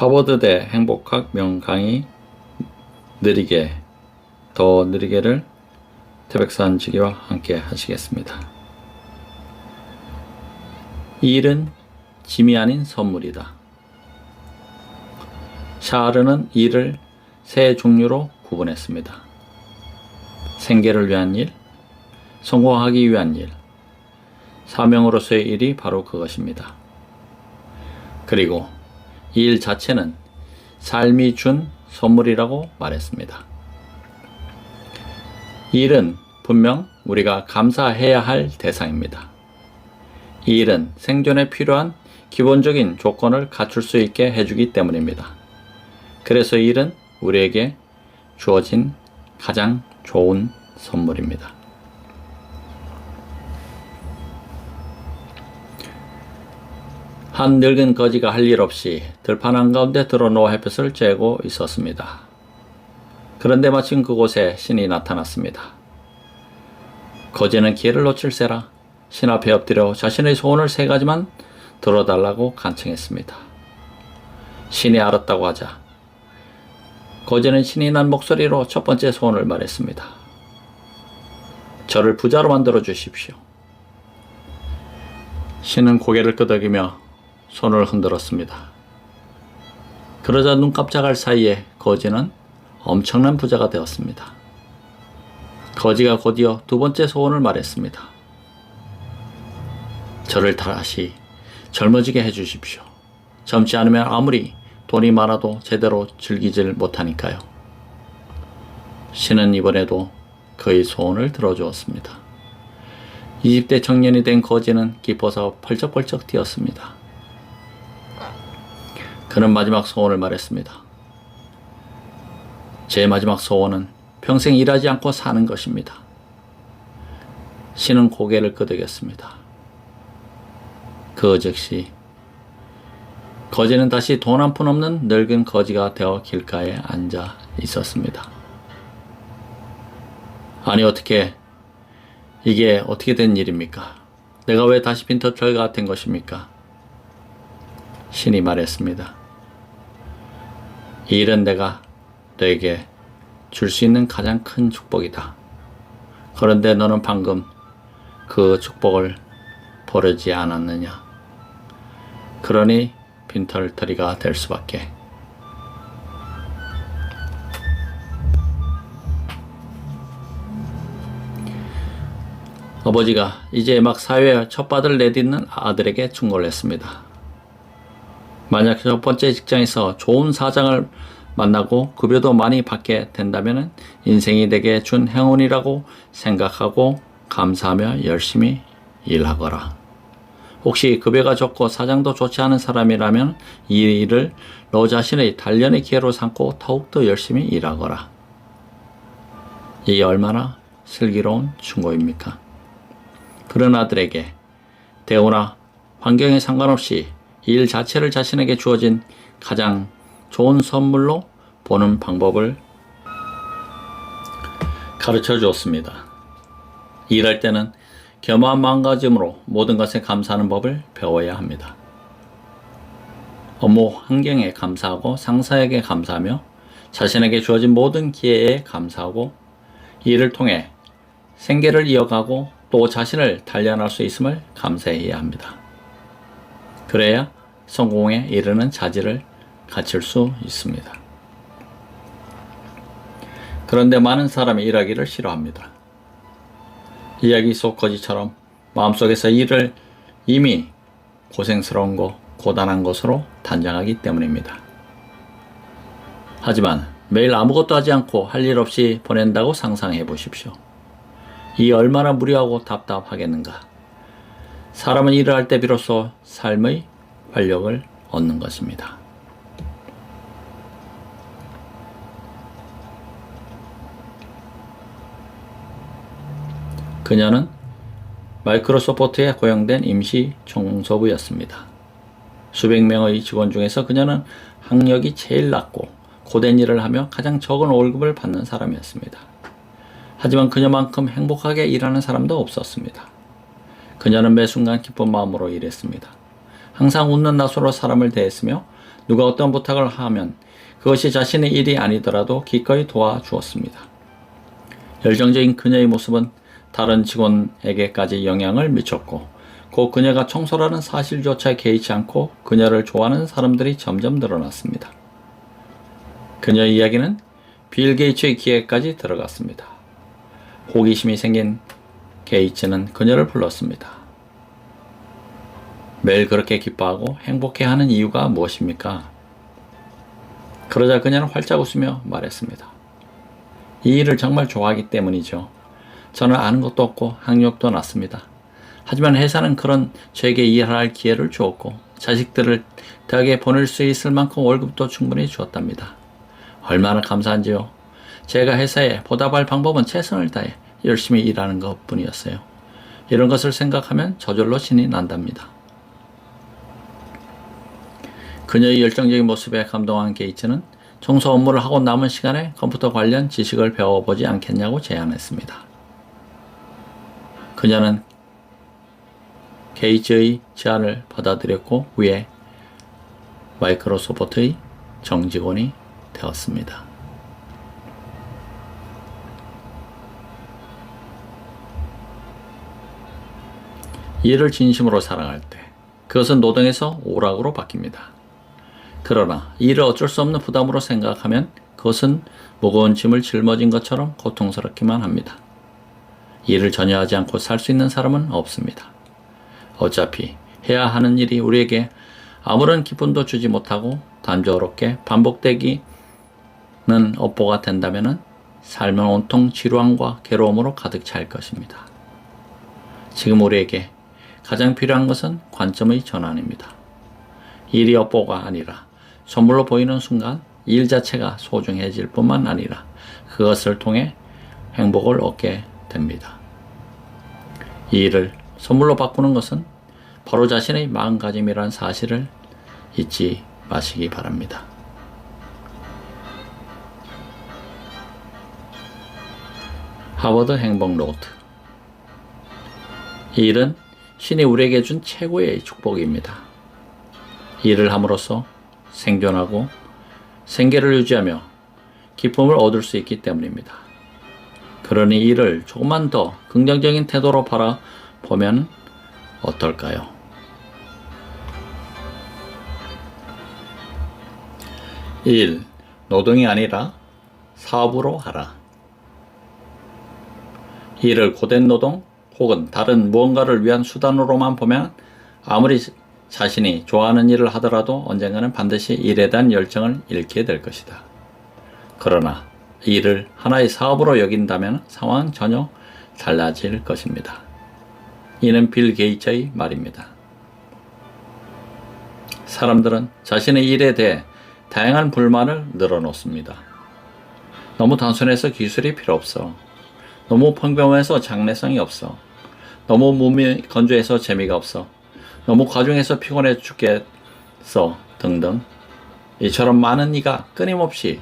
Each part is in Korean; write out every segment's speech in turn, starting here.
하버드대 행복학 명강의 더 느리게를 태백산지기와 함께 하시겠습니다. 이 일은 짐이 아닌 선물이다. 샤르는 일을 세 종류로 구분했습니다. 생계를 위한 일, 성공하기 위한 일, 사명으로서의 일이 바로 그것입니다. 그리고 이 일 자체는 삶이 준 선물이라고 말했습니다. 이 일은 분명 우리가 감사해야 할 대상입니다. 이 일은 생존에 필요한 기본적인 조건을 갖출 수 있게 해주기 때문입니다. 그래서 이 일은 우리에게 주어진 가장 좋은 선물입니다. 한 늙은 거지가 할 일 없이 들판 한가운데 드러누워 햇볕을 쬐고 있었습니다. 그런데 마침 그곳에 신이 나타났습니다. 거지는 기회를 놓칠세라 신 앞에 엎드려 자신의 소원을 세 가지만 들어달라고 간청했습니다. 신이 알았다고 하자 거지는 신이 난 목소리로 첫 번째 소원을 말했습니다. 저를 부자로 만들어 주십시오. 신은 고개를 끄덕이며 손을 흔들었습니다. 그러자 눈 깜짝할 사이에 거지는 엄청난 부자가 되었습니다. 거지가 곧이어 두 번째 소원을 말했습니다. 저를 다시 젊어지게 해주십시오. 젊지 않으면 아무리 돈이 많아도 제대로 즐기질 못하니까요. 신은 이번에도 그의 소원을 들어주었습니다. 20대 청년이 된 거지는 기뻐서 펄쩍펄쩍 뛰었습니다. 그는 마지막 소원을 말했습니다. 제 마지막 소원은 평생 일하지 않고 사는 것입니다. 신은 고개를 끄덕였습니다. 그 즉시 거지는 다시 돈 한 푼 없는 늙은 거지가 되어 길가에 앉아 있었습니다. 아니 이게 어떻게 된 일입니까? 내가 왜 다시 빈털털이가 된 것입니까? 신이 말했습니다. 이 일은 내가 너에게 줄 수 있는 가장 큰 축복이다. 그런데 너는 방금 그 축복을 버리지 않았느냐? 그러니 빈털터리가 될 수밖에. 아버지가 이제 막 사회에 첫발을 내딛는 아들에게 충고를 했습니다. 만약 첫 번째 직장에서 좋은 사장을 만나고 급여도 많이 받게 된다면 인생이 내게 준 행운이라고 생각하고 감사하며 열심히 일하거라. 혹시 급여가 적고 사장도 좋지 않은 사람이라면 이 일을 너 자신의 단련의 기회로 삼고 더욱더 열심히 일하거라. 이게 얼마나 슬기로운 충고입니까? 그런 아들에게 대우나 환경에 상관없이 일 자체를 자신에게 주어진 가장 좋은 선물로 보는 방법을 가르쳐 주었습니다. 일할 때는 겸허한 마음가짐으로 모든 것에 감사하는 법을 배워야 합니다. 업무 환경에 감사하고 상사에게 감사하며 자신에게 주어진 모든 기회에 감사하고 이를 통해 생계를 이어가고 또 자신을 단련할 수 있음을 감사해야 합니다. 그래야 성공에 이르는 자질을 갖출 수 있습니다. 그런데 많은 사람이 일하기를 싫어합니다. 이야기 속 거지처럼 마음속에서 일을 이미 고생스러운 것, 고단한 것으로 단정하기 때문입니다. 하지만 매일 아무것도 하지 않고 할 일 없이 보낸다고 상상해 보십시오. 이 얼마나 무료하고 답답하겠는가. 사람은 일을 할 때 비로소 삶의 활력을 얻는 것입니다. 그녀는 마이크로소프트에 고용된 임시 총무부였습니다. 수백 명의 직원 중에서 그녀는 학력이 제일 낮고 고된 일을 하며 가장 적은 월급을 받는 사람이었습니다. 하지만 그녀만큼 행복하게 일하는 사람도 없었습니다. 그녀는 매 순간 기쁜 마음으로 일했습니다. 항상 웃는 낯으로 사람을 대했으며 누가 어떤 부탁을 하면 그것이 자신의 일이 아니더라도 기꺼이 도와주었습니다. 열정적인 그녀의 모습은 다른 직원에게까지 영향을 미쳤고 곧 그녀가 청소라는 사실조차 개의치 않고 그녀를 좋아하는 사람들이 점점 늘어났습니다. 그녀의 이야기는 빌 게이츠의 귀에까지 들어갔습니다. 호기심이 생긴 게이츠는 그녀를 불렀습니다. 매일 그렇게 기뻐하고 행복해하는 이유가 무엇입니까? 그러자 그녀는 활짝 웃으며 말했습니다. 이 일을 정말 좋아하기 때문이죠. 저는 아는 것도 없고 학력도 낮습니다. 하지만 회사는 그런 저에게 일할 기회를 주었고 자식들을 대학에 보낼 수 있을 만큼 월급도 충분히 주었답니다. 얼마나 감사한지요. 제가 회사에 보답할 방법은 최선을 다해 열심히 일하는 것 뿐이었어요. 이런 것을 생각하면 저절로 신이 난답니다. 그녀의 열정적인 모습에 감동한 게이츠는 청소 업무를 하고 남은 시간에 컴퓨터 관련 지식을 배워보지 않겠냐고 제안했습니다. 그녀는 게이츠의 제안을 받아들였고 후에 마이크로소프트의 정직원이 되었습니다. 일을 진심으로 사랑할 때 그것은 노동에서 오락으로 바뀝니다. 그러나 일을 어쩔 수 없는 부담으로 생각하면 그것은 무거운 짐을 짊어진 것처럼 고통스럽기만 합니다. 일을 전혀 하지 않고 살 수 있는 사람은 없습니다. 어차피 해야 하는 일이 우리에게 아무런 기쁨도 주지 못하고 단조롭게 반복되기는 업보가 된다면 삶은 온통 지루함과 괴로움으로 가득 찰 것입니다. 지금 우리에게 가장 필요한 것은 관점의 전환입니다. 일이 업보가 아니라 선물로 보이는 순간 일 자체가 소중해질 뿐만 아니라 그것을 통해 행복을 얻게 됩니다. 이 일을 선물로 바꾸는 것은 바로 자신의 마음가짐이라는 사실을 잊지 마시기 바랍니다. 하버드 행복 노트. 이 일은 신이 우리에게 준 최고의 축복입니다. 이 일을 함으로써 생존하고 생계를 유지하며 기쁨을 얻을 수 있기 때문입니다. 그러니 이 일을 조금만 더 긍정적인 태도로 바라보면 어떨까요? 1. 노동이 아니라 사업으로 하라. 이 일을 고된 노동 혹은 다른 무언가를 위한 수단으로만 보면 아무리 자신이 좋아하는 일을 하더라도 언젠가는 반드시 일에 대한 열정을 잃게 될 것이다. 그러나 이 일을 하나의 사업으로 여긴다면 상황은 전혀 달라질 것입니다. 이는 빌 게이츠의 말입니다. 사람들은 자신의 일에 대해 다양한 불만을 늘어놓습니다. 너무 단순해서 기술이 필요 없어. 너무 평범해서 장래성이 없어. 너무 몸이 건조해서 재미가 없어. 너무 과중해서 피곤해 죽겠어. 등등. 이처럼 많은 이가 끊임없이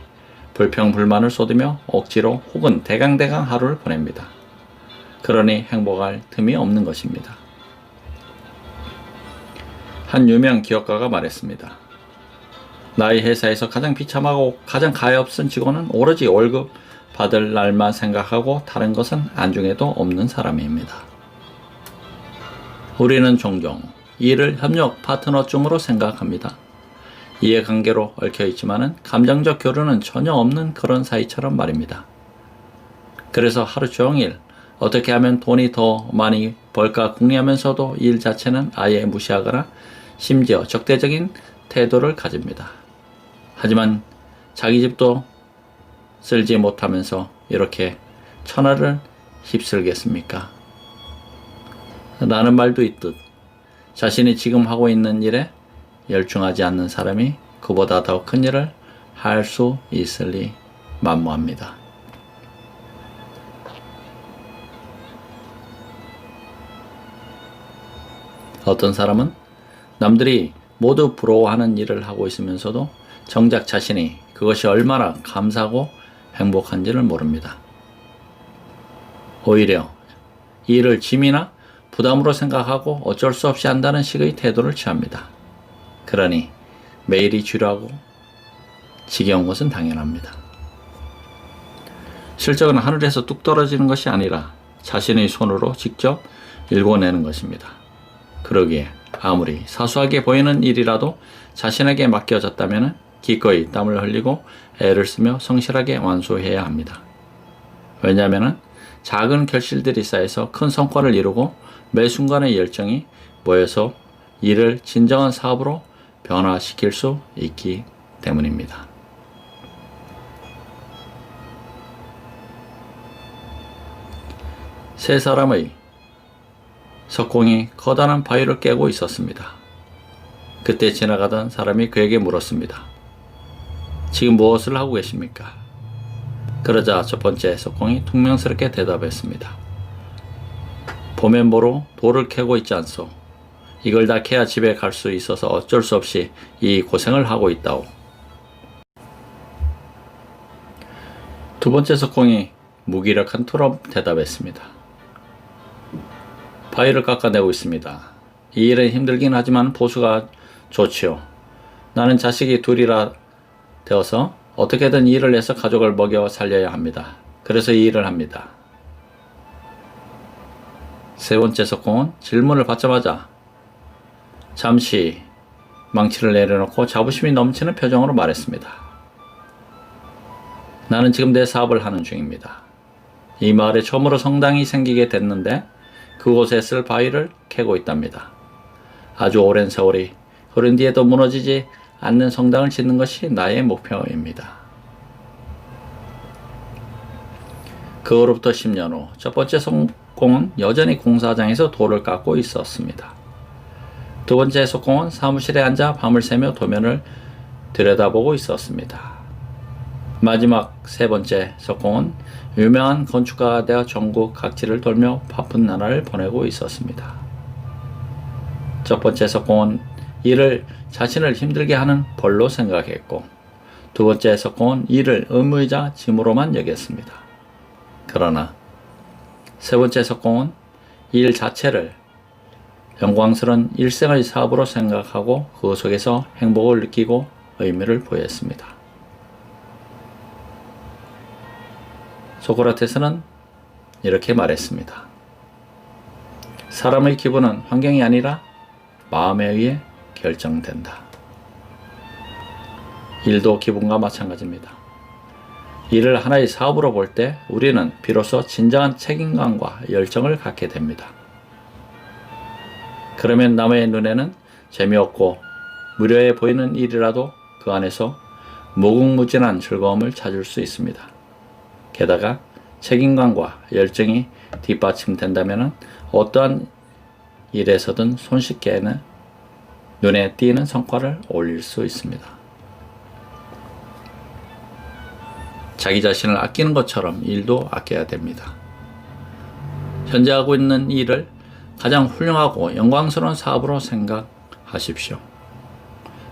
불평불만을 쏟으며 억지로 혹은 대강대강 하루를 보냅니다. 그러니 행복할 틈이 없는 것입니다. 한 유명 기업가가 말했습니다. 나의 회사에서 가장 비참하고 가장 가엾은 직원은 오로지 월급 받을 날만 생각하고 다른 것은 안중에도 없는 사람입니다. 우리는 종종 일을 협력 파트너쯤으로 생각합니다. 이해관계로 얽혀있지만은 감정적 교류는 전혀 없는 그런 사이처럼 말입니다. 그래서 하루 종일 어떻게 하면 돈이 더 많이 벌까 궁리하면서도 일 자체는 아예 무시하거나 심지어 적대적인 태도를 가집니다. 하지만 자기 집도 쓸지 못하면서 이렇게 천하를 휩쓸겠습니까? 라는 말도 있듯 자신이 지금 하고 있는 일에 열중하지 않는 사람이 그보다 더 큰 일을 할 수 있으리 만무합니다. 어떤 사람은 남들이 모두 부러워하는 일을 하고 있으면서도 정작 자신이 그것이 얼마나 감사하고 행복한지를 모릅니다. 오히려 이 일을 짐이나 부담으로 생각하고 어쩔 수 없이 한다는 식의 태도를 취합니다. 그러니 매일이 지루하고 지겨운 것은 당연합니다. 실적은 하늘에서 뚝 떨어지는 것이 아니라 자신의 손으로 직접 일궈내는 것입니다. 그러기에 아무리 사소하게 보이는 일이라도 자신에게 맡겨졌다면 기꺼이 땀을 흘리고 애를 쓰며 성실하게 완수해야 합니다. 왜냐하면 작은 결실들이 쌓여서 큰 성과를 이루고 매 순간의 열정이 모여서 이를 진정한 사업으로 변화시킬 수 있기 때문입니다. 세 사람의 석공이 커다란 바위를 깨고 있었습니다. 그때 지나가던 사람이 그에게 물었습니다. 지금 무엇을 하고 계십니까? 그러자 첫 번째 석공이 퉁명스럽게 대답했습니다. 봄엔 보러 돌을 캐고 있지 않소. 이걸 다 캐야 집에 갈 수 있어서 어쩔 수 없이 이 고생을 하고 있다오. 두 번째 석공이 무기력한 투로 대답했습니다. 바위를 깎아내고 있습니다. 이 일은 힘들긴 하지만 보수가 좋지요. 나는 자식이 둘이라 되어서 어떻게든 일을 해서 가족을 먹여 살려야 합니다. 그래서 이 일을 합니다. 세 번째 석공은 질문을 받자마자 잠시 망치를 내려놓고 자부심이 넘치는 표정으로 말했습니다. 나는 지금 내 사업을 하는 중입니다. 이 마을에 처음으로 성당이 생기게 됐는데 그곳에 쓸 바위를 캐고 있답니다. 아주 오랜 세월이 흐른 뒤에도 무너지지 않는 성당을 짓는 것이 나의 목표입니다. 그 후로부터 10년 후 첫 번째 석공은 여전히 공사장에서 돌을 깎고 있었습니다. 두 번째 석공은 사무실에 앉아 밤을 새며 도면을 들여다보고 있었습니다. 마지막 세 번째 석공은 유명한 건축가가 되어 전국 각지를 돌며 바쁜 나날을 보내고 있었습니다. 첫 번째 석공은 일을 자신을 힘들게 하는 벌로 생각했고 두 번째 석공은 일을 의무이자 짐으로만 여겼습니다. 그러나 세 번째 석공은 일 자체를 영광스러운 일생의 사업으로 생각하고 그 속에서 행복을 느끼고 의미를 부여했습니다. 소크라테스는 이렇게 말했습니다. 사람의 기분은 환경이 아니라 마음에 의해 결정된다. 일도 기분과 마찬가지입니다. 일을 하나의 사업으로 볼 때 우리는 비로소 진정한 책임감과 열정을 갖게 됩니다. 그러면 남의 눈에는 재미없고 무료해 보이는 일이라도 그 안에서 무궁무진한 즐거움을 찾을 수 있습니다. 게다가 책임감과 열정이 뒷받침된다면 어떠한 일에서든 손쉽게는 눈에 띄는 성과를 올릴 수 있습니다. 자기 자신을 아끼는 것처럼 일도 아껴야 됩니다. 현재 하고 있는 일을 가장 훌륭하고 영광스러운 사업으로 생각하십시오.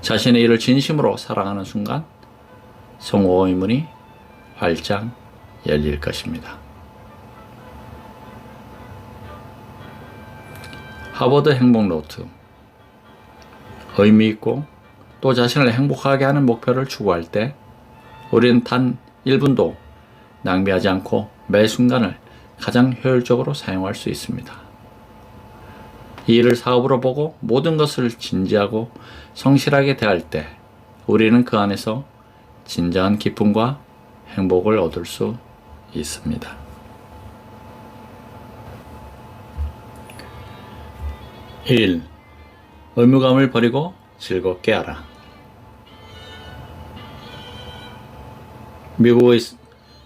자신의 일을 진심으로 사랑하는 순간 성공의 문이 활짝 열릴 것입니다. 하버드 행복 노트. 의미 있고 또 자신을 행복하게 하는 목표를 추구할 때 우리는 단 1분도 낭비하지 않고 매 순간을 가장 효율적으로 사용할 수 있습니다. 이 일을 사업으로 보고 모든 것을 진지하고 성실하게 대할 때 우리는 그 안에서 진정한 기쁨과 행복을 얻을 수 있습니다. (1) 의무감을 버리고 즐겁게 하라. 미국의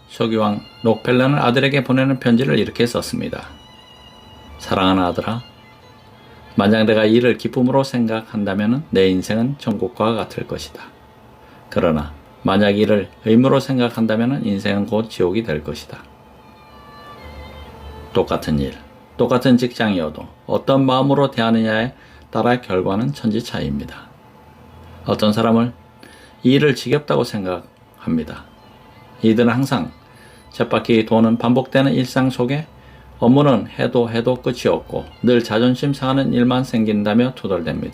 서기왕 록펠러는 아들에게 보내는 편지를 이렇게 썼습니다. 사랑하는 아들아, 만약 내가 이를 기쁨으로 생각한다면 내 인생은 천국과 같을 것이다. 그러나 만약 이를 의무로 생각한다면 인생은 곧 지옥이 될 것이다. 똑같은 일, 똑같은 직장이어도 어떤 마음으로 대하느냐에 따라 결과는 천지 차이입니다. 어떤 사람은 이 일을 지겹다고 생각합니다. 이들은 항상 쳇바퀴 도는 반복되는 일상 속에 업무는 해도 끝이 없고 늘 자존심 상하는 일만 생긴다며 투덜댑니다.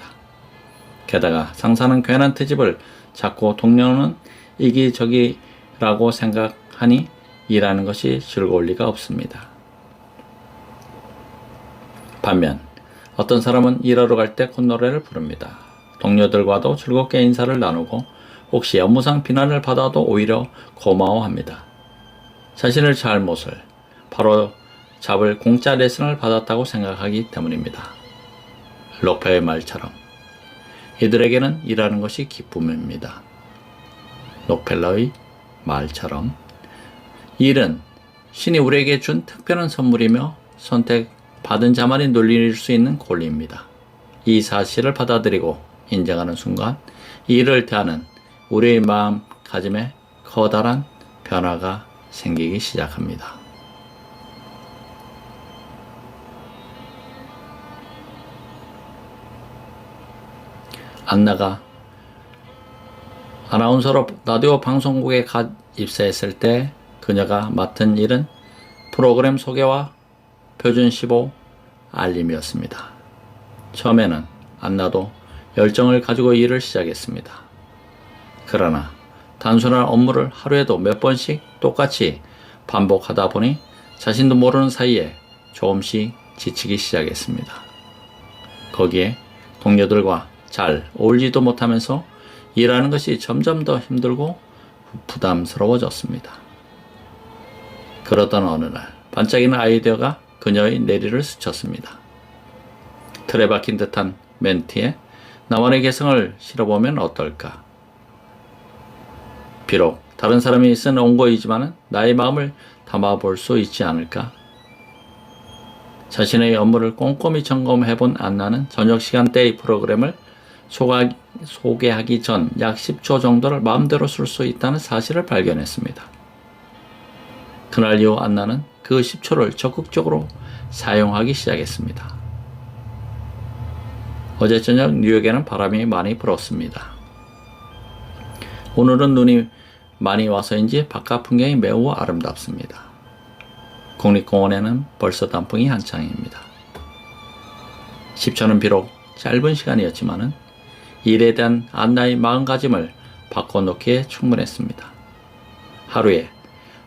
게다가 상사는 괜한 트집을 잡고 동료는 이기적이라고 생각하니 일하는 것이 즐거울 리가 없습니다. 반면 어떤 사람은 일하러 갈 때 콧노래를 부릅니다. 동료들과도 즐겁게 인사를 나누고 혹시 업무상 비난을 받아도 오히려 고마워합니다. 자신의 잘못을 바로 잡을 공짜 레슨을 받았다고 생각하기 때문입니다. 록페의 말처럼 이들에게는 일하는 것이 기쁨입니다. 록펠러의 말처럼 일은 신이 우리에게 준 특별한 선물이며 선택받은 자만이 누릴 수 있는 권리입니다. 이 사실을 받아들이고 인정하는 순간 일을 대하는 우리의 마음가짐에 커다란 변화가 생기기 시작합니다. 안나가 아나운서로 라디오 방송국에 입사했을 때 그녀가 맡은 일은 프로그램 소개와 표준 15 알림이었습니다. 처음에는 안나도 열정을 가지고 일을 시작했습니다. 그러나 단순한 업무를 하루에도 몇 번씩 똑같이 반복하다 보니 자신도 모르는 사이에 조금씩 지치기 시작했습니다. 거기에 동료들과 잘 어울리지도 못하면서 일하는 것이 점점 더 힘들고 부담스러워졌습니다. 그러던 어느 날 반짝이는 아이디어가 그녀의 내리를 스쳤습니다. 틀에 박힌 듯한 멘트에 나만의 개성을 실어보면 어떨까? 비록 다른 사람이 쓴 원고이지만 나의 마음을 담아볼 수 있지 않을까? 자신의 업무를 꼼꼼히 점검해본 안나는 저녁 시간대의 프로그램을 소개하기 전 약 10초 정도를 마음대로 쓸 수 있다는 사실을 발견했습니다. 그날 이후 안나는 그 10초를 적극적으로 사용하기 시작했습니다. 어제 저녁 뉴욕에는 바람이 많이 불었습니다. 오늘은 눈이 많이 와서인지 바깥 풍경이 매우 아름답습니다. 국립공원에는 벌써 단풍이 한창입니다. 10초는 비록 짧은 시간이었지만 일에 대한 안나의 마음가짐을 바꿔놓기에 충분했습니다. 하루에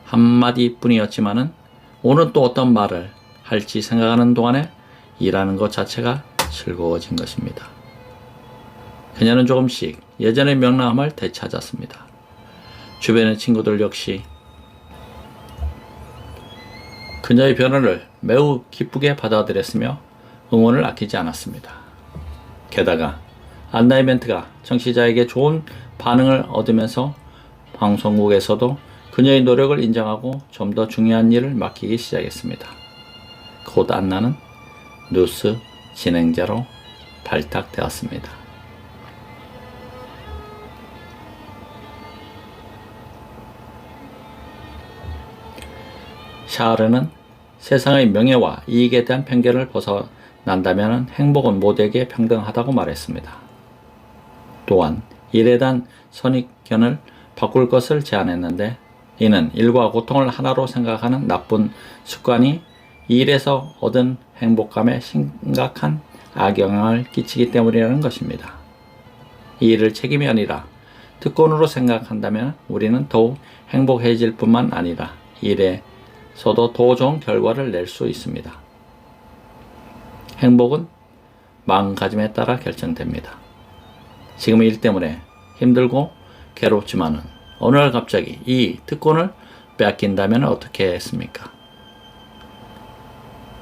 한마디뿐이었지만 오늘 또 어떤 말을 할지 생각하는 동안에 일하는 것 자체가 즐거워진 것입니다. 그녀는 조금씩 예전의 명랑함을 되찾았습니다. 주변의 친구들 역시 그녀의 변화를 매우 기쁘게 받아들였으며 응원을 아끼지 않았습니다. 게다가 안나의 멘트가 청취자에게 좋은 반응을 얻으면서 방송국에서도 그녀의 노력을 인정하고 좀 더 중요한 일을 맡기기 시작했습니다. 곧 안나는 뉴스 진행자로 발탁되었습니다. 샤르는 세상의 명예와 이익에 대한 편견을 벗어난다면 행복은 모두에게 평등하다고 말했습니다. 또한 일에 대한 선입견을 바꿀 것을 제안했는데 이는 일과 고통을 하나로 생각하는 나쁜 습관이 일에서 얻은 행복감에 심각한 악영향을 끼치기 때문이라는 것입니다. 이 일을 책임이 아니라 특권으로 생각한다면 우리는 더욱 행복해질 뿐만 아니라 일에서도 더 좋은 결과를 낼 수 있습니다. 행복은 마음가짐에 따라 결정됩니다. 지금 일 때문에 힘들고 괴롭지만은 어느 날 갑자기 이 특권을 빼앗긴다면 어떻게 했습니까?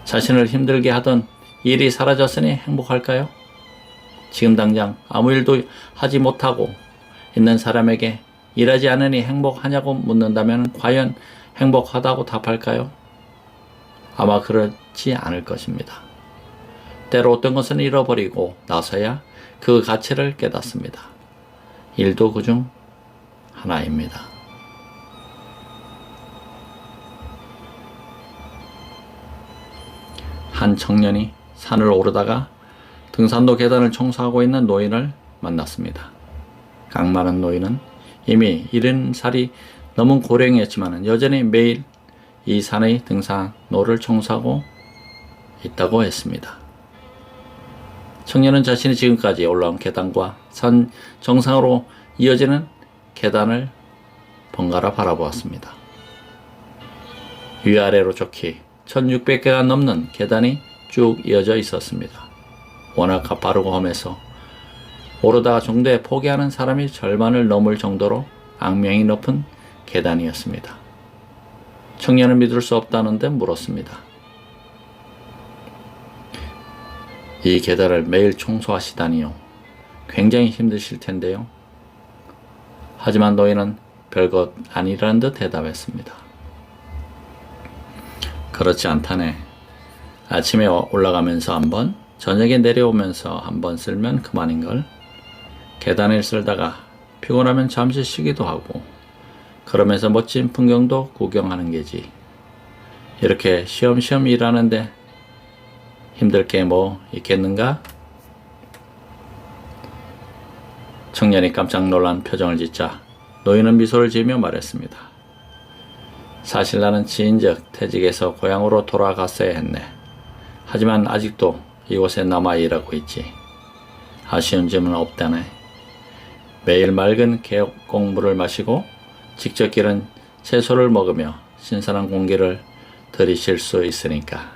자신을 힘들게 하던 일이 사라졌으니 행복할까요? 지금 당장 아무 일도 하지 못하고 있는 사람에게 일하지 않으니 행복하냐고 묻는다면 과연 행복하다고 답할까요? 아마 그렇지 않을 것입니다. 때로 어떤 것은 잃어버리고 나서야 그 가치를 깨닫습니다. 일도 그중 하나입니다. 한 청년이 산을 오르다가 등산로 계단을 청소하고 있는 노인을 만났습니다. 깡 많은 노인은 이미 70살이 넘은 고령이었지만 여전히 매일 이 산의 등산로를 청소하고 있다고 했습니다. 청년은 자신이 지금까지 올라온 계단과 산 정상으로 이어지는 계단을 번갈아 바라보았습니다. 위아래로 좋게 1600개가 넘는 계단이 쭉 이어져 있었습니다. 워낙 가파르고 험해서 오르다가 중도에 포기하는 사람이 절반을 넘을 정도로 악명이 높은 계단이었습니다. 청년은 믿을 수 없다는 데 물었습니다. 이 계단을 매일 청소하시다니요. 굉장히 힘드실 텐데요. 하지만 노인은 별것 아니라는 듯 대답했습니다. 그렇지 않다네. 아침에 올라가면서 한 번, 저녁에 내려오면서 한 번 쓸면 그만인걸. 계단을 쓸다가 피곤하면 잠시 쉬기도 하고 그러면서 멋진 풍경도 구경하는 게지. 이렇게 쉬엄쉬엄 일하는데 힘들 게 뭐 있겠는가? 청년이 깜짝 놀란 표정을 짓자 노인은 미소를 지으며 말했습니다. 사실 나는 지인적 퇴직해서 고향으로 돌아갔어야 했네. 하지만 아직도 이곳에 남아 일하고 있지. 아쉬운 점은 없다네. 매일 맑은 계곡물을 마시고 직접 기른 채소를 먹으며 신선한 공기를 들이쉴 수 있으니까.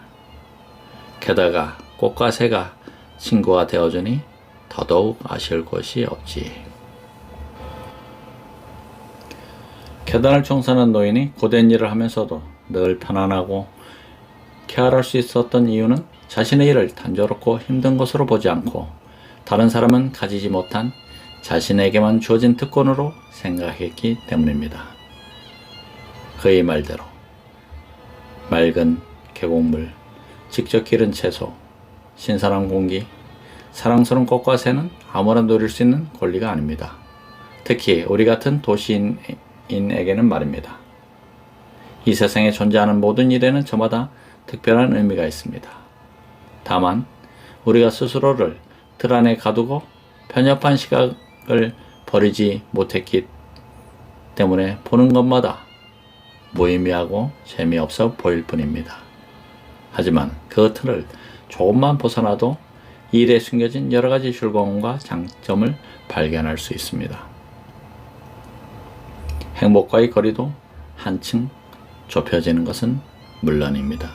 게다가 꽃과 새가 친구가 되어주니 더더욱 아쉬울 것이 없지. 계단을 청소하는 노인이 고된 일을 하면서도 늘 편안하고 쾌활할 수 있었던 이유는 자신의 일을 단조롭고 힘든 것으로 보지 않고 다른 사람은 가지지 못한 자신에게만 주어진 특권으로 생각했기 때문입니다. 그의 말대로 맑은 계곡물, 직접 기른 채소, 신선한 공기, 사랑스러운 꽃과 새는 아무나 누릴 수 있는 권리가 아닙니다. 특히 우리 같은 도시인에게는 말입니다. 이 세상에 존재하는 모든 일에는 저마다 특별한 의미가 있습니다. 다만 우리가 스스로를 틀 안에 가두고 편협한 시각을 버리지 못했기 때문에 보는 것마다 무의미하고 재미없어 보일 뿐입니다. 하지만 그 틀을 조금만 벗어나도 일에 숨겨진 여러가지 즐거움과 장점을 발견할 수 있습니다. 행복과의 거리도 한층 좁혀지는 것은 물론입니다.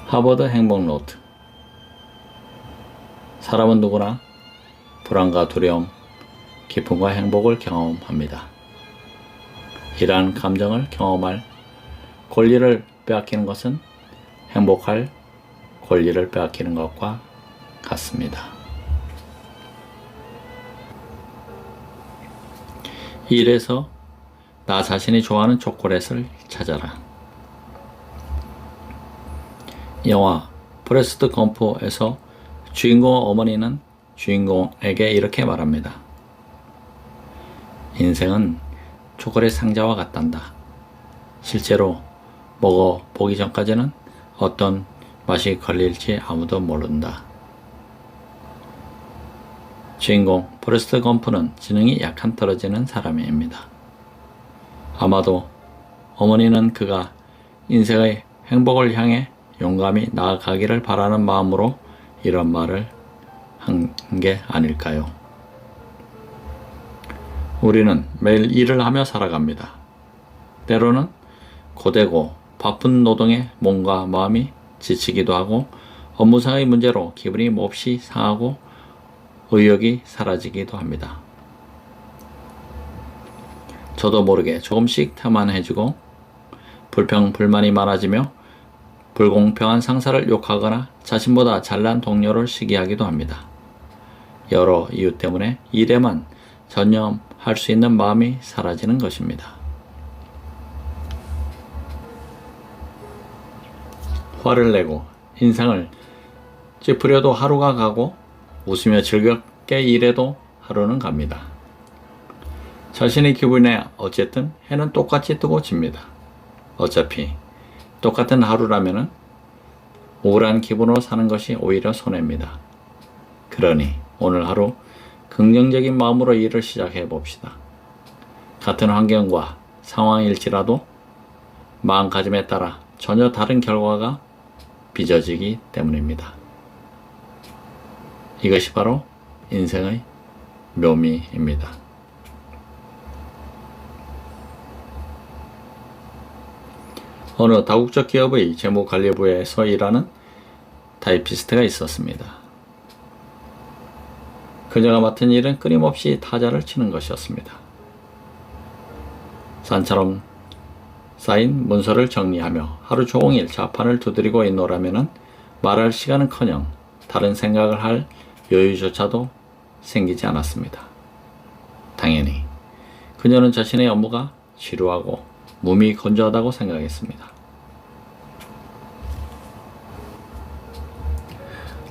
하버드 행복 노트. 사람은 누구나 불안과 두려움, 기쁨과 행복을 경험합니다. 이러한 감정을 경험할 권리를 빼앗기는 것은 행복할 권리를 빼앗기는 것과 같습니다. 일에서 나 자신이 좋아하는 초콜릿을 찾아라. 영화 포레스트 검프에서 주인공 어머니는 주인공에게 이렇게 말합니다. 인생은 초콜릿 상자와 같단다. 실제로 먹어보기 전까지는 어떤 맛이 걸릴지 아무도 모른다. 주인공 포레스트 검프는 지능이 약한 떨어지는 사람입니다. 아마도 어머니는 그가 인생의 행복을 향해 용감히 나아가기를 바라는 마음으로 이런 말을 한 게 아닐까요? 우리는 매일 일을 하며 살아갑니다. 때로는 고되고 바쁜 노동에 몸과 마음이 지치기도 하고 업무상의 문제로 기분이 몹시 상하고 의욕이 사라지기도 합니다. 저도 모르게 조금씩 태만해지고 불평불만이 많아지며 불공평한 상사를 욕하거나 자신보다 잘난 동료를 시기하기도 합니다. 여러 이유 때문에 일에만 전념할 수 있는 마음이 사라지는 것입니다. 화를 내고 인상을 찌푸려도 하루가 가고 웃으며 즐겁게 일해도 하루는 갑니다. 자신의 기분에 어쨌든 해는 똑같이 뜨고 집니다. 어차피 똑같은 하루라면 우울한 기분으로 사는 것이 오히려 손해입니다. 그러니 오늘 하루 긍정적인 마음으로 일을 시작해 봅시다. 같은 환경과 상황일지라도 마음가짐에 따라 전혀 다른 결과가 빚어지기 때문입니다. 이것이 바로 인생의 묘미입니다. 어느 다국적 기업의 재무관리부에서 일하는 타이피스트가 있었습니다. 그녀가 맡은 일은 끊임없이 타자를 치는 것이었습니다. 산처럼 쌓인 문서를 정리하며 하루 종일 자판을 두드리고 있노라면은 말할 시간은커녕 다른 생각을 할 여유조차도 생기지 않았습니다. 당연히 그녀는 자신의 업무가 지루하고 몸이 건조하다고 생각했습니다.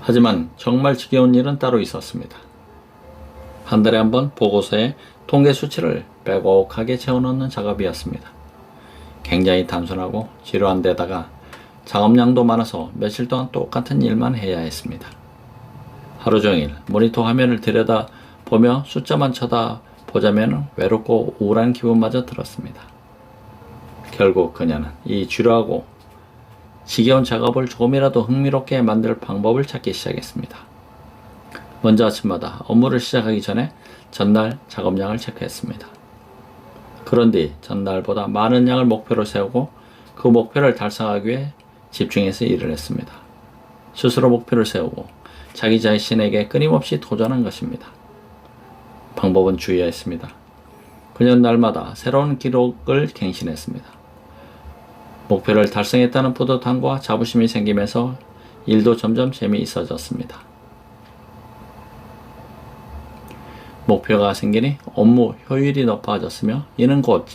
하지만 정말 지겨운 일은 따로 있었습니다. 한 달에 한 번 보고서에 통계 수치를 빼곡하게 채워넣는 작업이었습니다. 굉장히 단순하고 지루한 데다가 작업량도 많아서 며칠 동안 똑같은 일만 해야 했습니다. 하루 종일 모니터 화면을 들여다보며 숫자만 쳐다보자면 외롭고 우울한 기분마저 들었습니다. 결국 그녀는 이 지루하고 지겨운 작업을 조금이라도 흥미롭게 만들 방법을 찾기 시작했습니다. 먼저 아침마다 업무를 시작하기 전에 전날 작업량을 체크했습니다. 그런 뒤 전날보다 많은 양을 목표로 세우고 그 목표를 달성하기 위해 집중해서 일을 했습니다. 스스로 목표를 세우고 자기 자신에게 끊임없이 도전한 것입니다. 방법은 주의했습니다. 그녀는 날마다 새로운 기록을 갱신했습니다. 목표를 달성했다는 뿌듯함과 자부심이 생기면서 일도 점점 재미있어졌습니다. 목표가 생기니 업무 효율이 높아졌으며 이는 곧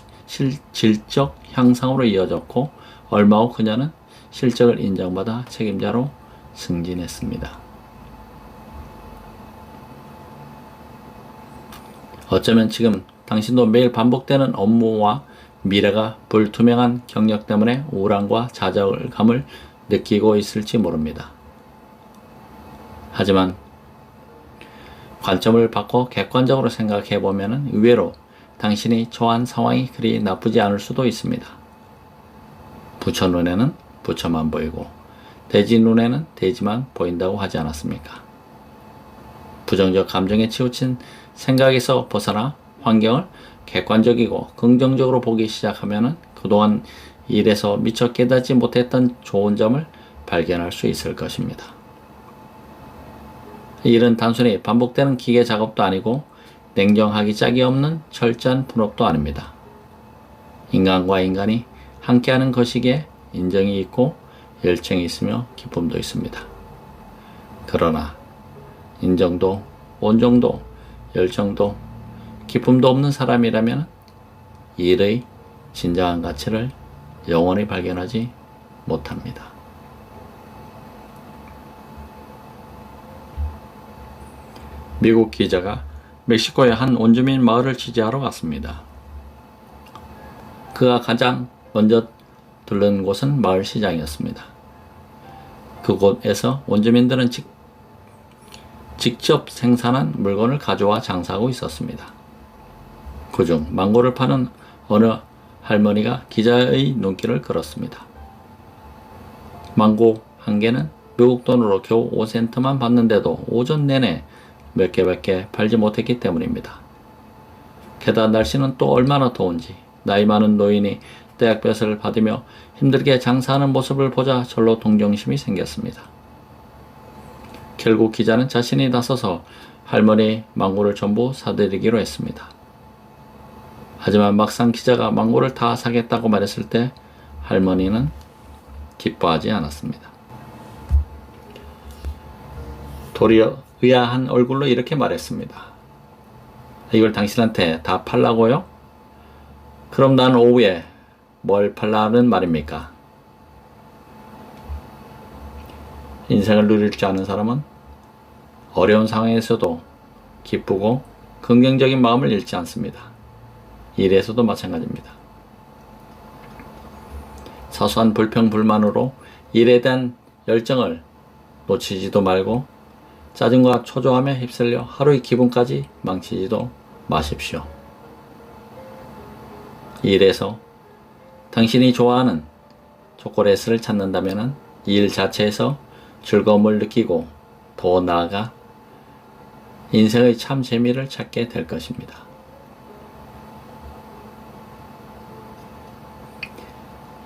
질적 향상으로 이어졌고 얼마 후 그녀는 실적을 인정받아 책임자로 승진했습니다. 어쩌면 지금 당신도 매일 반복되는 업무와 미래가 불투명한 경력 때문에 우울함과 좌절감을 느끼고 있을지 모릅니다. 하지만 관점을 바꿔 객관적으로 생각해 보면 의외로 당신이 처한 상황이 그리 나쁘지 않을 수도 있습니다. 부처 눈에는 부처만 보이고 돼지 눈에는 돼지만 보인다고 하지 않았습니까? 부정적 감정에 치우친 생각에서 벗어나 환경을 객관적이고 긍정적으로 보기 시작하면 그동안 일에서 미처 깨닫지 못했던 좋은 점을 발견할 수 있을 것입니다. 일은 단순히 반복되는 기계 작업도 아니고 냉정하기 짝이 없는 철저한 분업도 아닙니다. 인간과 인간이 함께하는 것이기에 인정이 있고 열정이 있으며 기쁨도 있습니다. 그러나 인정도, 온정도, 열정도, 기쁨도 없는 사람이라면 일의 진정한 가치를 영원히 발견하지 못합니다. 미국 기자가 멕시코의 한 원주민 마을을 취재하러 갔습니다. 그가 가장 먼저 들른 곳은 마을 시장이었습니다. 그곳에서 원주민들은 직접 생산한 물건을 가져와 장사하고 있었습니다. 그중 망고를 파는 어느 할머니가 기자의 눈길을 끌었습니다. 망고 한 개는 미국 돈으로 겨우 5센트만 받는데도 오전 내내 몇 개밖에 팔지 못했기 때문입니다. 게다가 날씨는 또 얼마나 더운지 나이 많은 노인이 떼약볕을 받으며 힘들게 장사하는 모습을 보자 절로 동정심이 생겼습니다. 결국 기자는 자신이 나서서 할머니 망고를 전부 사드리기로 했습니다. 하지만 막상 기자가 망고를 다 사겠다고 말했을 때 할머니는 기뻐하지 않았습니다. 도리어 의아한 얼굴로 이렇게 말했습니다. 이걸 당신한테 다 팔라고요? 그럼 난 오후에 뭘 팔라는 말입니까? 인생을 누릴 줄 아는 사람은 어려운 상황에서도 기쁘고 긍정적인 마음을 잃지 않습니다. 일에서도 마찬가지입니다. 사소한 불평, 불만으로 일에 대한 열정을 놓치지도 말고 짜증과 초조함에 휩쓸려 하루의 기분까지 망치지도 마십시오. 일에서 당신이 좋아하는 초콜릿을 찾는다면 일 자체에서 즐거움을 느끼고 더 나아가 인생의 참 재미를 찾게 될 것입니다.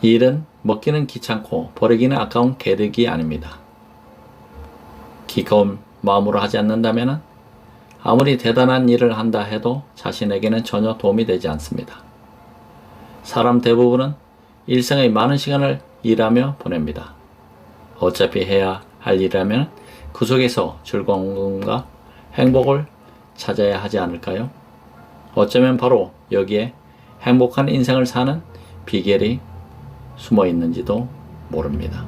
일은 먹기는 귀찮고 버리기는 아까운 계륵이 아닙니다. 기꺼운 마음으로 하지 않는다면 아무리 대단한 일을 한다 해도 자신에게는 전혀 도움이 되지 않습니다. 사람 대부분은 일생의 많은 시간을 일하며 보냅니다. 어차피 해야 할 일이라면 그 속에서 즐거움과 행복을 찾아야 하지 않을까요? 어쩌면 바로 여기에 행복한 인생을 사는 비결이 숨어 있는지도 모릅니다.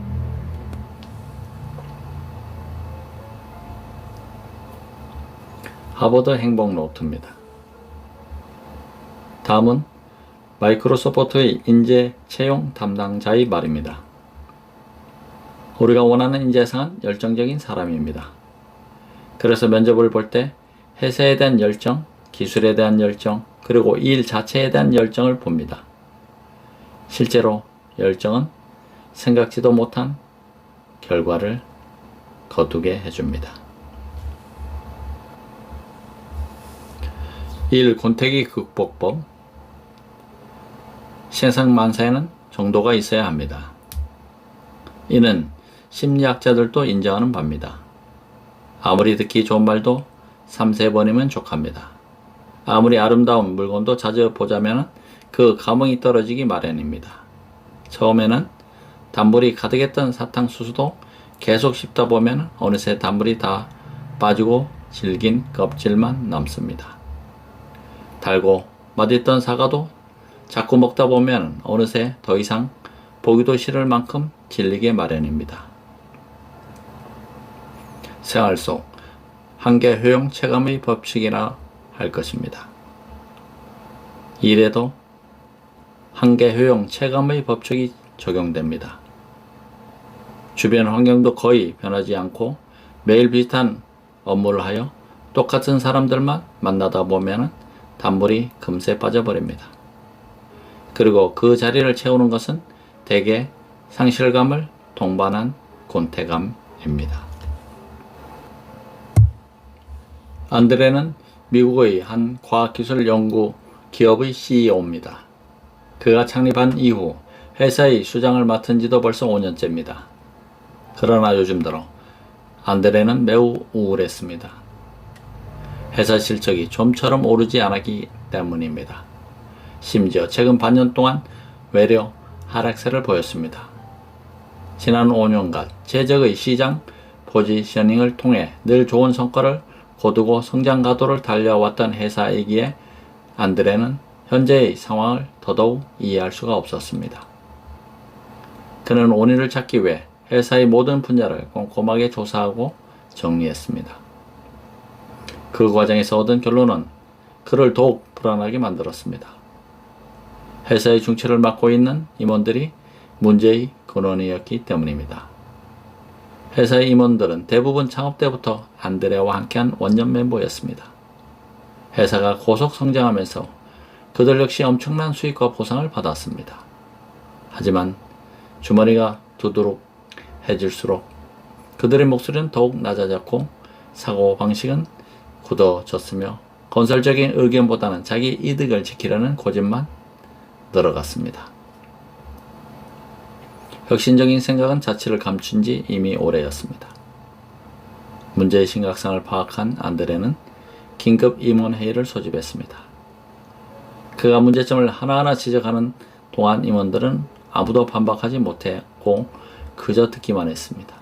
하버드 행복 노트입니다. 다음은 마이크로소프트의 인재 채용 담당자의 말입니다. 우리가 원하는 인재상은 열정적인 사람입니다. 그래서 면접을 볼 때 회사에 대한 열정, 기술에 대한 열정, 그리고 일 자체에 대한 열정을 봅니다. 실제로 열정은 생각지도 못한 결과를 거두게 해줍니다. 일 권태기 극복법. 세상 만사에는 정도가 있어야 합니다. 이는 심리학자들도 인정하는 바입니다. 아무리 듣기 좋은 말도 3-4번이면 족합니다. 아무리 아름다운 물건도 자주 보자면 그 감흥이 떨어지기 마련입니다. 처음에는 단물이 가득했던 사탕수수도 계속 씹다 보면 어느새 단물이 다 빠지고 질긴 껍질만 남습니다. 달고 맛있던 사과도 자꾸 먹다 보면 어느새 더 이상 보기도 싫을 만큼 질리게 마련입니다. 생활 속 한계 효용 체감의 법칙이라 할 것입니다. 일에도 한계 효용 체감의 법칙이 적용됩니다. 주변 환경도 거의 변하지 않고 매일 비슷한 업무를 하여 똑같은 사람들만 만나다 보면 단물이 금세 빠져버립니다. 그리고 그 자리를 채우는 것은 대개 상실감을 동반한 곤태감입니다. 안드레는 미국의 한 과학기술 연구 기업의 CEO입니다. 그가 창립한 이후 회사의 수장을 맡은 지도 벌써 5년째입니다. 그러나 요즘 들어 안드레는 매우 우울했습니다. 회사 실적이 좀처럼 오르지 않았기 때문입니다. 심지어 최근 반년 동안 외려 하락세를 보였습니다. 지난 5년간 제적의 시장 포지셔닝을 통해 늘 좋은 성과를 거두고 성장 가도를 달려왔던 회사이기에 안드레는 현재의 상황을 더더욱 이해할 수가 없었습니다. 그는 원인을 찾기 위해 회사의 모든 분야를 꼼꼼하게 조사하고 정리했습니다. 그 과정에서 얻은 결론은 그를 더욱 불안하게 만들었습니다. 회사의 중추를 맡고 있는 임원들이 문제의 근원이었기 때문입니다. 회사의 임원들은 대부분 창업 때부터 안드레와 함께한 원년 멤버였습니다. 회사가 고속 성장하면서 그들 역시 엄청난 수익과 보상을 받았습니다. 하지만 주머니가 두둑해질수록 그들의 목소리는 더욱 낮아졌고 사고방식은 굳어졌으며 건설적인 의견보다는 자기 이득을 지키려는 고집만 늘어갔습니다. 혁신적인 생각은 자취를 감춘 지 이미 오래였습니다. 문제의 심각성을 파악한 안드레는 긴급 임원회의를 소집했습니다. 그가 문제점을 하나하나 지적하는 동안 임원들은 아무도 반박하지 못했고 그저 듣기만 했습니다.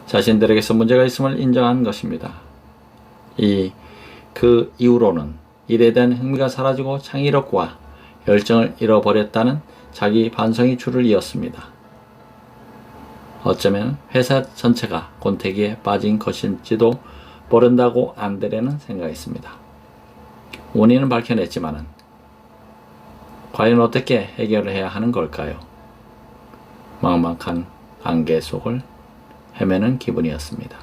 자신들에게서 문제가 있음을 인정한 것입니다. 그 이후로는 일에 대한 흥미가 사라지고 창의력과 열정을 잃어버렸다는 자기 반성이 줄을 이었습니다. 어쩌면 회사 전체가 곤태기에 빠진 것일지도 모른다고 안드레는 생각했습니다. 원인은 밝혀냈지만 과연 어떻게 해결을 해야 하는 걸까요? 막막한 안개 속을 헤매는 기분이었습니다.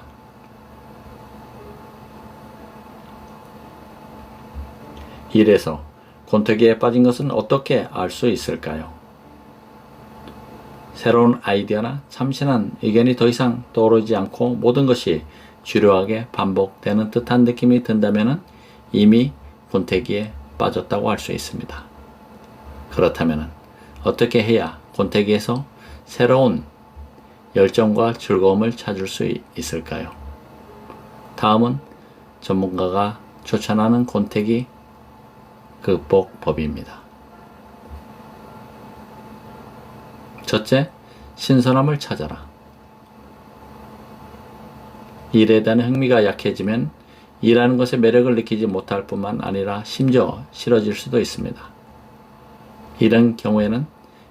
일에서 곤태기에 빠진 것은 어떻게 알 수 있을까요? 새로운 아이디어나 참신한 의견이 더 이상 떠오르지 않고 모든 것이 주류하게 반복되는 듯한 느낌이 든다면 이미 권태기에 빠졌다고 할 수 있습니다. 그렇다면 어떻게 해야 권태기에서 새로운 열정과 즐거움을 찾을 수 있을까요? 다음은 전문가가 추천하는 권태기 극복법입니다. 첫째, 신선함을 찾아라. 일에 대한 흥미가 약해지면 일하는 것의 매력을 느끼지 못할 뿐만 아니라 심지어 싫어질 수도 있습니다. 이런 경우에는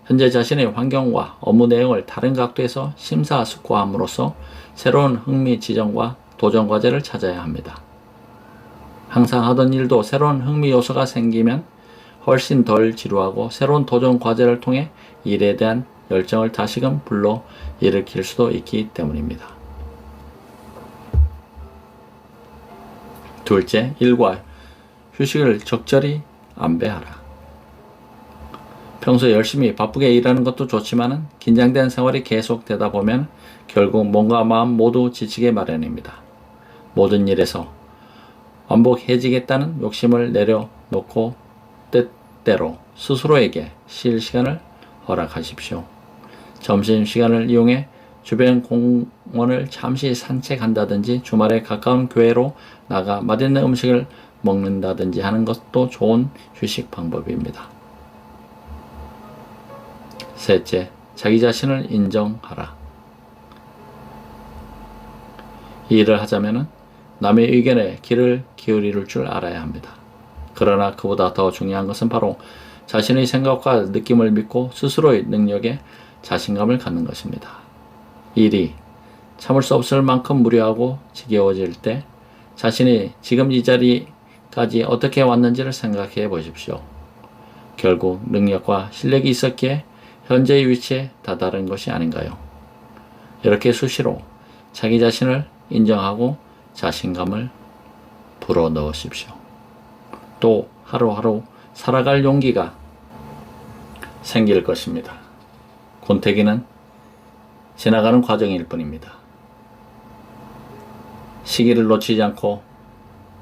현재 자신의 환경과 업무 내용을 다른 각도에서 심사숙고함으로써 새로운 흥미 지점과 도전 과제를 찾아야 합니다. 항상 하던 일도 새로운 흥미 요소가 생기면 훨씬 덜 지루하고 새로운 도전 과제를 통해 일에 대한 열정을 다시금 불러 일으킬 수도 있기 때문입니다. 둘째, 일과 휴식을 적절히 안배하라. 평소 열심히 바쁘게 일하는 것도 좋지만 긴장된 생활이 계속되다 보면 결국 몸과 마음 모두 지치게 마련입니다. 모든 일에서 완벽해지겠다는 욕심을 내려놓고 때때로 스스로에게 쉴 시간을 허락하십시오. 점심시간을 이용해 주변 공원을 잠시 산책한다든지 주말에 가까운 교회로 나가 맛있는 음식을 먹는다든지 하는 것도 좋은 휴식 방법입니다. 셋째, 자기 자신을 인정하라. 이 일을 하자면 남의 의견에 귀를 기울일 줄 알아야 합니다. 그러나 그보다 더 중요한 것은 바로 자신의 생각과 느낌을 믿고 스스로의 능력에 자신감을 갖는 것입니다. 일이 참을 수 없을 만큼 무료하고 지겨워질 때 자신이 지금 이 자리까지 어떻게 왔는지를 생각해 보십시오. 결국 능력과 실력이 있었기에 현재의 위치에 다다른 것이 아닌가요? 이렇게 수시로 자기 자신을 인정하고 자신감을 불어넣으십시오. 또 하루하루 살아갈 용기가 생길 것입니다. 권태기는 지나가는 과정일 뿐입니다. 시기를 놓치지 않고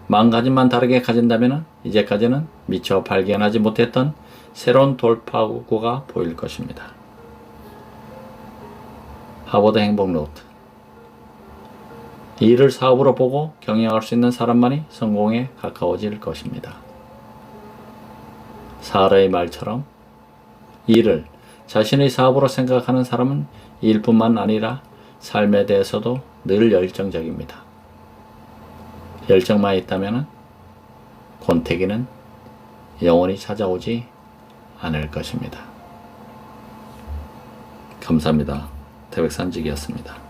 마음가짐만 다르게 가진다면 이제까지는 미처 발견하지 못했던 새로운 돌파구가 보일 것입니다. 하버드 행복 노트. 일을 사업으로 보고 경영할 수 있는 사람만이 성공에 가까워질 것입니다. 사라의 말처럼 일을 자신의 사업으로 생각하는 사람은 일뿐만 아니라 삶에 대해서도 늘 열정적입니다. 열정만 있다면 권태기는 영원히 찾아오지 않을 것입니다. 감사합니다. 태백산직이었습니다.